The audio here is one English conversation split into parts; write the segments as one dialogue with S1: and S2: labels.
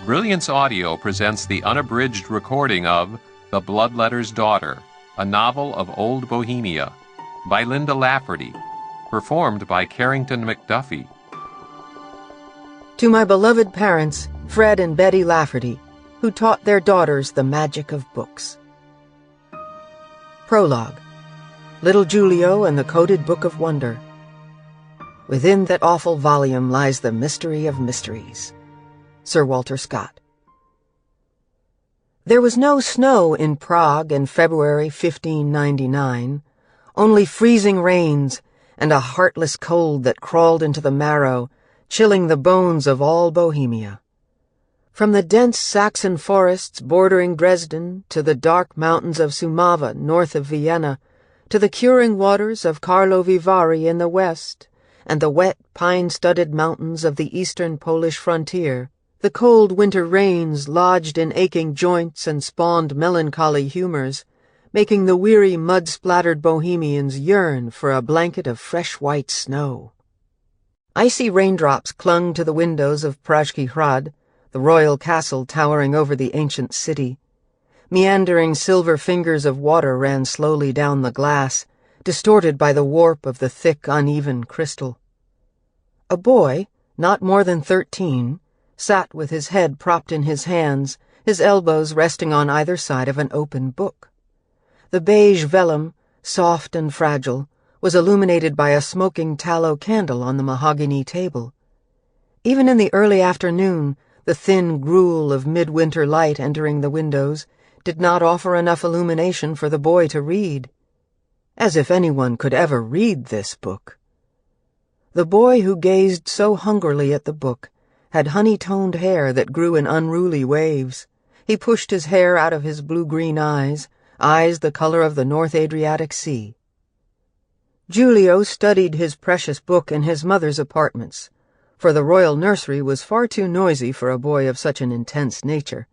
S1: Brilliance Audio presents the unabridged recording of The Bloodletter's Daughter, a novel of old Bohemia, by Linda Lafferty, performed by Carrington MacDuffie.
S2: To my beloved parents, Fred and Betty Lafferty, who taught their daughters the magic of books. Prologue. Little Julio and the Coded Book of Wonder. Within that awful volume lies the mystery of mysteries. Sir Walter Scott. There was no snow in Prague in February 1599, only freezing rains and a heartless cold that crawled into the marrow, chilling the bones of all Bohemia. From the dense Saxon forests bordering Dresden to the dark mountains of Sumava north of Vienna, to the curing waters of Karlovy Vary in the west, and the wet, pine-studded mountains of the eastern Polish frontier, the cold winter rains lodged in aching joints and spawned melancholy humors, making the weary mud-splattered Bohemians yearn for a blanket of fresh white snow. Icy raindrops clung to the windows of Prague, the royal castle towering over the ancient city. Meandering silver fingers of water ran slowly down the glass, distorted by the warp of the thick, uneven crystal. A boy, not more than 13, sat with his head propped in his hands, his elbows resting on either side of an open book. The beige vellum, soft and fragile, was illuminated by a smoking tallow candle on the mahogany table. Even in the early afternoon, the thin gruel of midwinter light entering the windows did not offer enough illumination for the boy to read. As if anyone could ever read this book. The boy who gazed so hungrily at the book had honey-toned hair that grew in unruly waves. He pushed his hair out of his blue-green eyes the color of the North Adriatic Sea. Julio studied his precious book in his mother's apartments, for the royal nursery was far too noisy for a boy of such an intense nature.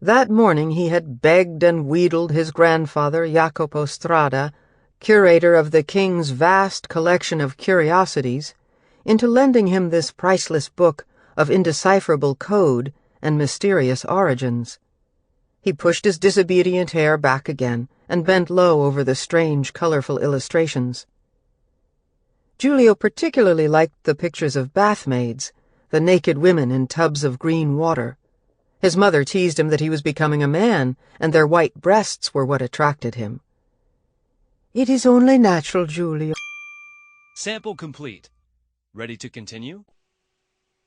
S2: That morning he had begged and wheedled his grandfather, Jacopo Strada, curator of the king's vast collection of curiosities, into lending him this priceless book of indecipherable code and mysterious origins. He pushed his disobedient hair back again and bent low over the strange, colorful illustrations. Julio particularly liked the pictures of bathmaids, the naked women in tubs of green water. His mother teased him that he was becoming a man, and their white breasts were what attracted him. "It is only natural, Julio."
S3: Sample complete. Ready to continue?